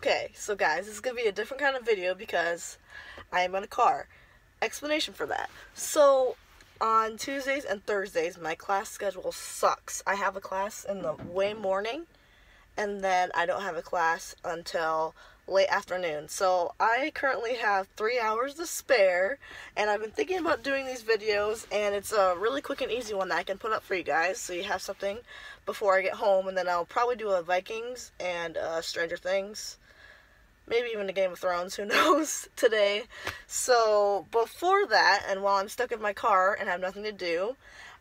Okay, so guys, this is going to be a different kind of video because I am in a car. Explanation for that. So, on Tuesdays and Thursdays, my class schedule sucks. I have a class in the way morning, and then I don't have a class until late afternoon. So, I currently have 3 hours to spare, and I've been thinking about doing these videos, and it's a really quick and easy one that I can put up for you guys, so you have something before I get home, and then I'll probably do a Vikings and Stranger Things. Maybe even a Game of Thrones, who knows, today. So, before that, and while I'm stuck in my car and have nothing to do,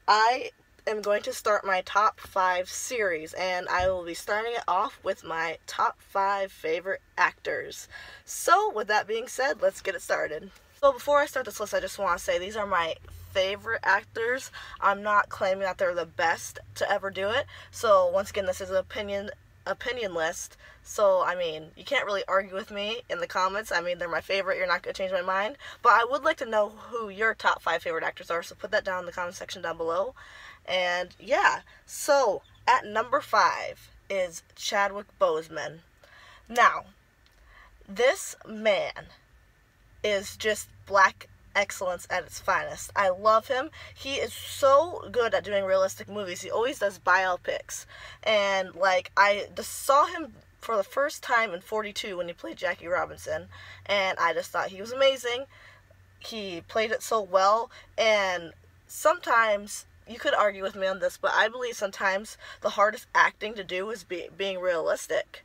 I am going to start my top 5 series, and I will be starting it off with my top 5 favorite actors. So, with that being said, let's get it started. So, before I start this list, I just want to say these are my favorite actors. I'm not claiming that they're the best to ever do it. So, once again, this is an opinion list, so I mean, you can't really argue with me in the comments. I mean, they're my favorite, you're not going to change my mind, but I would like to know who your top 5 favorite actors are, so put that down in the comment section down below. And yeah, so at number 5 is Chadwick Boseman. Now, this man is just black excellence at its finest. I love him. He is so good at doing realistic movies. He always does biopics. And, like, I just saw him for the first time in 42 when he played Jackie Robinson. And I just thought he was amazing. He played it so well. And sometimes, you could argue with me on this, but I believe sometimes the hardest acting to do is being realistic.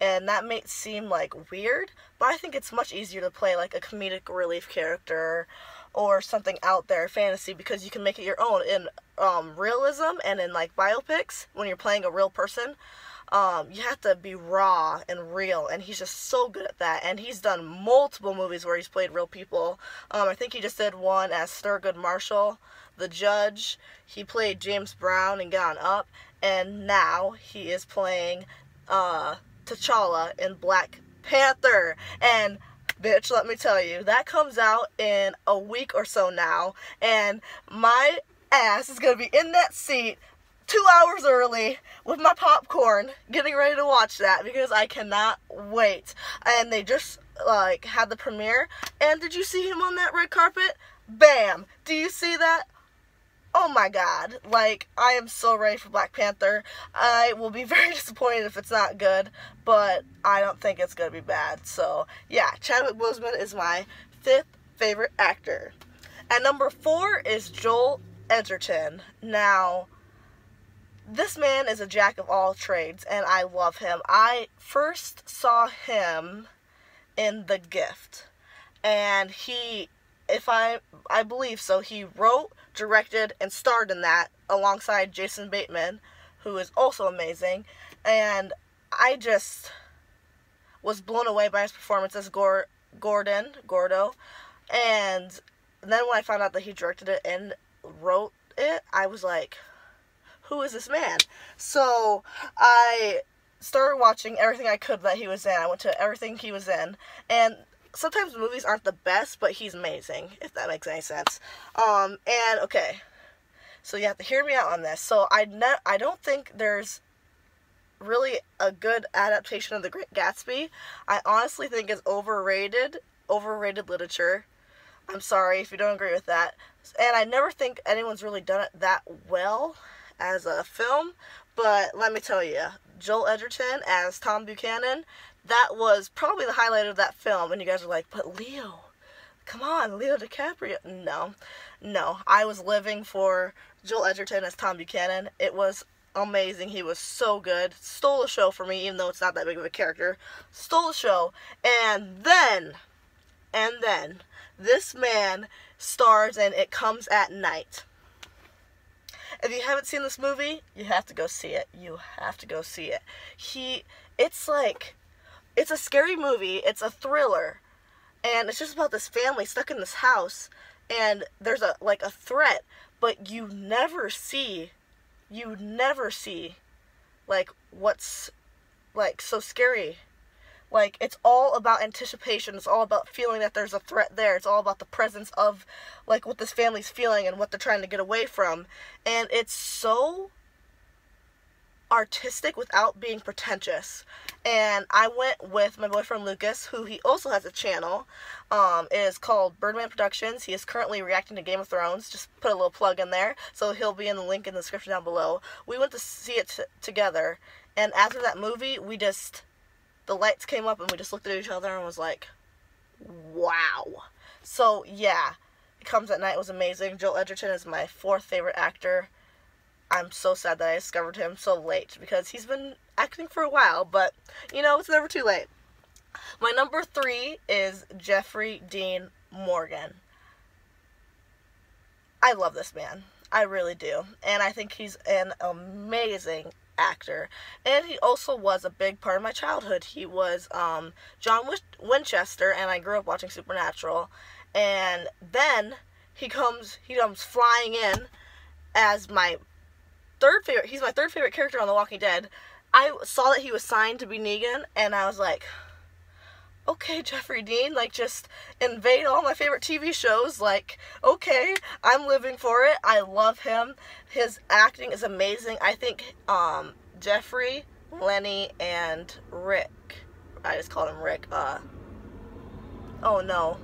And that may seem like weird, but I think it's much easier to play like a comedic relief character or something out there, fantasy, because you can make it your own. In realism and in like biopics, when you're playing a real person, you have to be raw and real, and he's just so good at that. And he's done multiple movies where he's played real people. I think he just did one as Thurgood Marshall, the judge. He played James Brown in Get On Up, and now he is playing T'Challa in Black Panther. And bitch, let me tell you, that comes out in a week or so now, and my ass is gonna be in that seat 2 hours early with my popcorn getting ready to watch that because I cannot wait. And they just like had the premiere, and did you see him on that red carpet? Bam! Do you see that? Oh my god, like, I am so ready for Black Panther. I will be very disappointed if it's not good, but I don't think it's gonna be bad. So, yeah, Chadwick Boseman is my 5th favorite actor. At number 4 is Joel Edgerton. Now, this man is a jack of all trades, and I love him. I first saw him in The Gift, and I believe so, he wrote, directed, and starred in that alongside Jason Bateman, who is also amazing. And I just was blown away by his performance as Gordo. And then when I found out that he directed it and wrote it, I was like, who is this man? So I started watching everything I could that he was in. I went to everything he was in, and sometimes movies aren't the best, but he's amazing, if that makes any sense. And, okay, so you have to hear me out on this. So, I don't think there's really a good adaptation of The Great Gatsby. I honestly think it's overrated literature. I'm sorry if you don't agree with that. And I never think anyone's really done it that well as a film, but let me tell you, Joel Edgerton as Tom Buchanan, that was probably the highlight of that film. And you guys are like, but Leo, come on, Leo DiCaprio. No, I was living for Joel Edgerton as Tom Buchanan. It was amazing. He was so good. Stole the show for me, even though it's not that big of a character. Stole the show. And then, this man stars in It Comes at Night. If you haven't seen this movie, you have to go see it. You have to go see it. It's a scary movie. It's a thriller. And it's just about this family stuck in this house. And there's a threat. But you never see, like, what's, like, so scary. Like, it's all about anticipation. It's all about feeling that there's a threat there. It's all about the presence of, like, what this family's feeling and what they're trying to get away from. And it's so artistic without being pretentious. And I went with my boyfriend Lucas, who he also has a channel. It is called Birdman Productions. He is currently reacting to Game of Thrones. Just put a little plug in there. So he'll be in the link in the description down below. We went to see it together. And after that movie, the lights came up and we just looked at each other and was like, wow. So yeah, It Comes at Night was amazing. Joel Edgerton is my 4th favorite actor. I'm so sad that I discovered him so late because he's been acting for a while, but you know, it's never too late. My number 3 is Jeffrey Dean Morgan. I love this man. I really do. And I think he's an amazing actor. And he also was a big part of my childhood. He was John Winchester, and I grew up watching Supernatural. And then he comes flying in as my he's my 3rd favorite character on The Walking Dead. I saw that he was signed to be Negan, and I was like, okay, Jeffrey Dean, like, just invade all my favorite TV shows, like, okay, I'm living for it. I love him. His acting is amazing. I think, Jeffrey, Lenny, and Rick, I just called him Rick, oh no,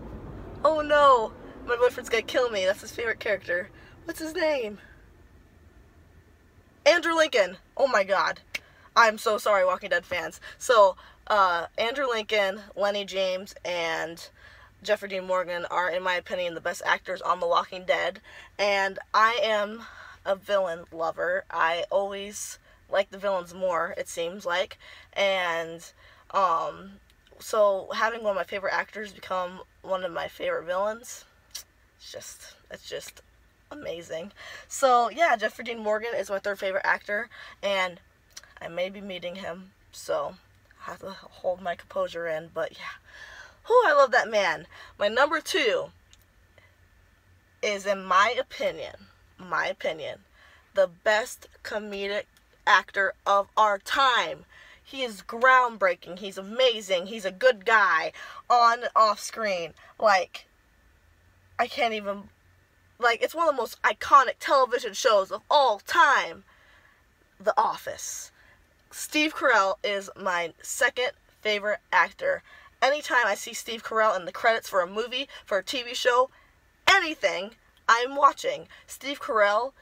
my boyfriend's gonna kill me. That's his favorite character. What's his name? Andrew Lincoln. Oh my god. I'm so sorry, Walking Dead fans. So, Andrew Lincoln, Lenny James, and Jeffrey Dean Morgan are, in my opinion, the best actors on The Walking Dead. And I am a villain lover. I always like the villains more, it seems like. And, so having one of my favorite actors become one of my favorite villains, it's just amazing. So yeah, Jeffrey Dean Morgan is my 3rd favorite actor, and I may be meeting him, so I have to hold my composure in, but yeah. I love that man. My number 2 is, in my opinion, the best comedic actor of our time. He is groundbreaking. He's amazing. He's a good guy on and off screen. Like, I can't even, like, it's one of the most iconic television shows of all time. The Office. Steve Carell is my 2nd favorite actor. Anytime I see Steve Carell in the credits for a movie, for a TV show, anything, I'm watching. Steve Carell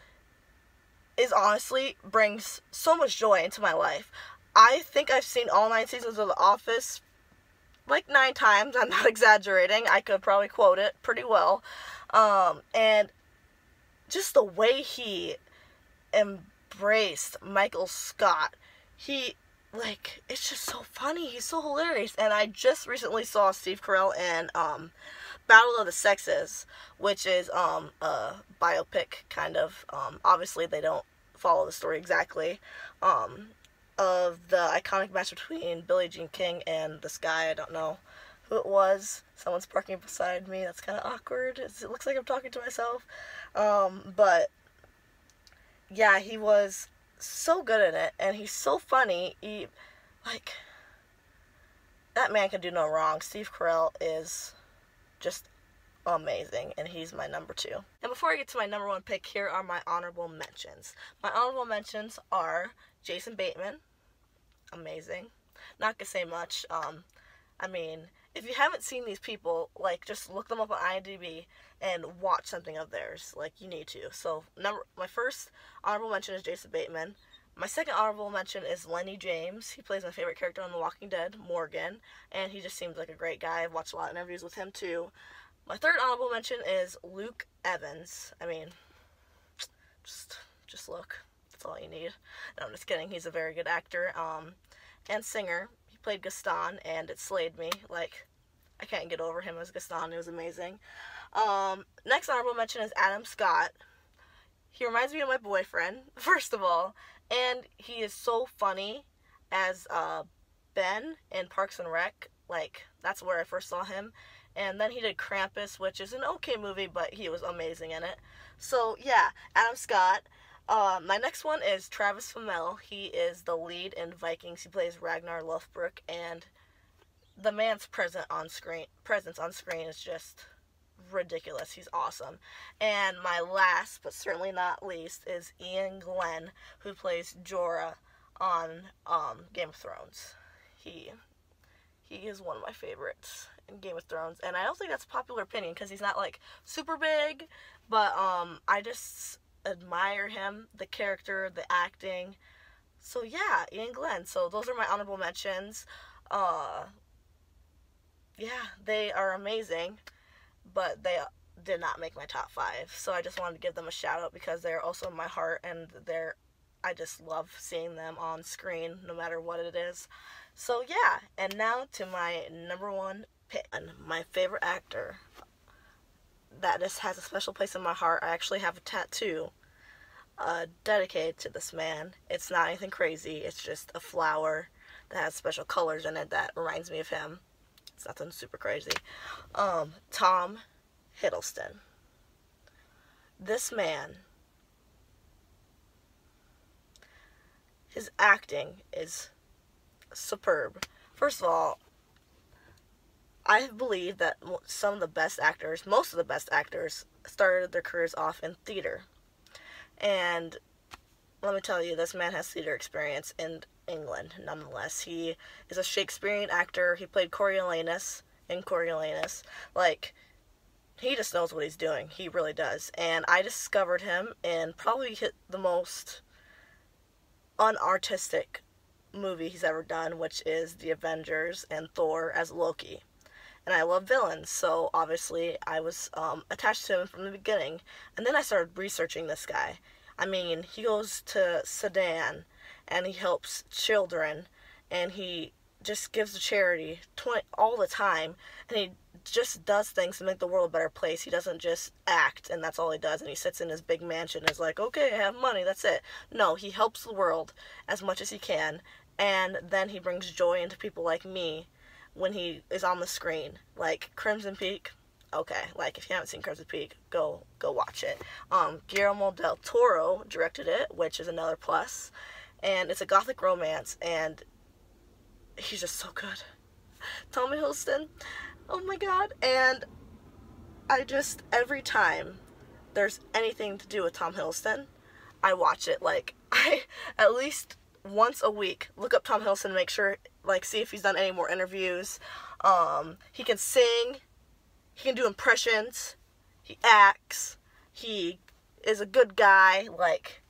honestly brings so much joy into my life. I think I've seen all 9 seasons of The Office like 9 times. I'm not exaggerating. I could probably quote it pretty well. And just the way he embraced Michael Scott, it's just so funny. He's so hilarious. And I just recently saw Steve Carell in Battle of the Sexes, which is a biopic, kind of. Obviously, they don't follow the story exactly. Of the iconic match between Billie Jean King and this guy. I don't know who it was. Someone's parking beside me. That's kind of awkward. It looks like I'm talking to myself. But yeah, he was so good in it, and he's so funny. That man can do no wrong. Steve Carell is just amazing, and he's my number 2. And before I get to my number 1 pick, here are my honorable mentions. My honorable mentions are Jason Bateman, amazing. Not gonna say much. I mean, if you haven't seen these people, like, just look them up on IMDb and watch something of theirs. Like, you need to. So, my first honorable mention is Jason Bateman. My second honorable mention is Lenny James. He plays my favorite character on The Walking Dead, Morgan, and he just seems like a great guy. I've watched a lot of interviews with him, too. My third honorable mention is Luke Evans. I mean, just look. That's all you need. No, I'm just kidding. He's a very good actor and singer. He played Gaston, and it slayed me. Like, I can't get over him as Gaston. It was amazing. Next honorable mention is Adam Scott. He reminds me of my boyfriend, first of all, and he is so funny as Ben in Parks and Rec. Like, that's where I first saw him. And then he did Krampus, which is an okay movie, but he was amazing in it. So, yeah, Adam Scott. My next one is Travis Fimmel. He is the lead in Vikings. He plays Ragnar Lothbrok, and the man's presence on screen is just ridiculous. He's awesome. And my last, but certainly not least, is Ian Glenn, who plays Jorah on Game of Thrones. He is one of my favorites in Game of Thrones, and I don't think that's a popular opinion because he's not like super big, but I just admire him, the character, the acting. So yeah, Ian Glenn. So those are my honorable mentions. Yeah, they are amazing, but they did not make my top 5. So I just wanted to give them a shout out because they're also in my heart, and I just love seeing them on screen no matter what it is. So yeah, and now to my number 1 pick. And my favorite actor that just has a special place in my heart. I actually have a tattoo dedicated to this man. It's not anything crazy. It's just a flower that has special colors in it that reminds me of him. It's nothing super crazy. Tom Hiddleston. This man, his acting is superb. First of all, I believe that most of the best actors, started their careers off in theater. And let me tell you, this man has theater experience in England, nonetheless. He is a Shakespearean actor. He played Coriolanus in Coriolanus. Like, he just knows what he's doing. He really does. And I discovered him in probably the most unartistic movie he's ever done, which is The Avengers and Thor as Loki. And I love villains, so obviously I was attached to him from the beginning. And then I started researching this guy. I mean, he goes to Sudan, and he helps children, and he just gives to charity all the time, and he just does things to make the world a better place. He doesn't just act, and that's all he does, and he sits in his big mansion and is like, okay, I have money, that's it. No, he helps the world as much as he can, and then he brings joy into people like me when he is on the screen. Like Crimson Peak, okay, like if you haven't seen Crimson Peak, go watch it. Guillermo del Toro directed it, which is another plus, and it's a gothic romance, and he's just so good. Tom Hiddleston, oh my god. And I just, every time there's anything to do with Tom Hiddleston, I watch it. Like, I at least once a week look up Tom Hiddleston, make sure, like, see if he's done any more interviews. He can sing, he can do impressions, he acts, he is a good guy. Like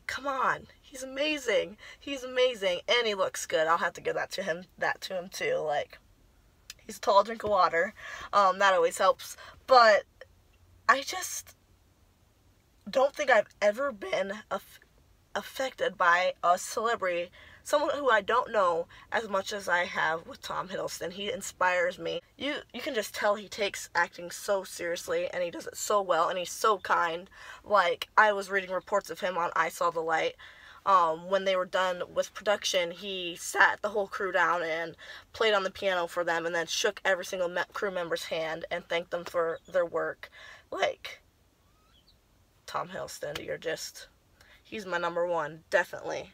come on, he's amazing. He's amazing, and he looks good. I'll have to give that to him too. Like, he's a tall drink of water. That always helps. But I just don't think I've ever been affected by a celebrity, someone who I don't know, as much as I have with Tom Hiddleston. He inspires me. You can just tell he takes acting so seriously, and he does it so well, and he's so kind. Like, I was reading reports of him on I Saw the Light. When they were done with production, he sat the whole crew down and played on the piano for them, and then shook every single crew member's hand and thanked them for their work. Like, Tom Hiddleston, he's my number 1, definitely.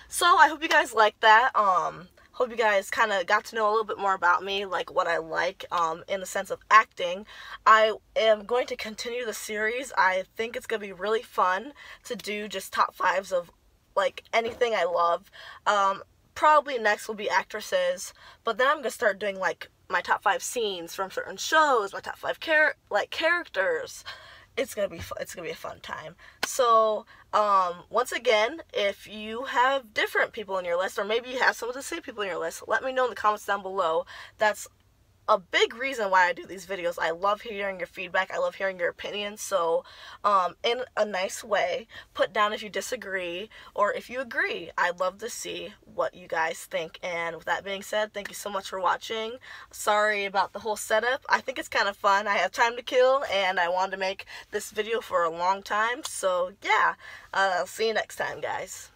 So I hope you guys liked that. Hope you guys kind of got to know a little bit more about me, like what I like in the sense of acting. I am going to continue the series. I think it's going to be really fun to do just top 5s of like anything I love. Probably next will be actresses, but then I'm going to start doing like my top 5 scenes from certain shows, my top 5 characters. It's gonna be a fun time. So, once again, if you have different people in your list, or maybe you have some of the same people in your list, let me know in the comments down below. That's a big reason why I do these videos. I love hearing your feedback. I love hearing your opinions. So, in a nice way, put down if you disagree or if you agree. I'd love to see what you guys think. And with that being said, thank you so much for watching. Sorry about the whole setup. I think it's kind of fun. I have time to kill, and I wanted to make this video for a long time. So, yeah, I'll see you next time, guys.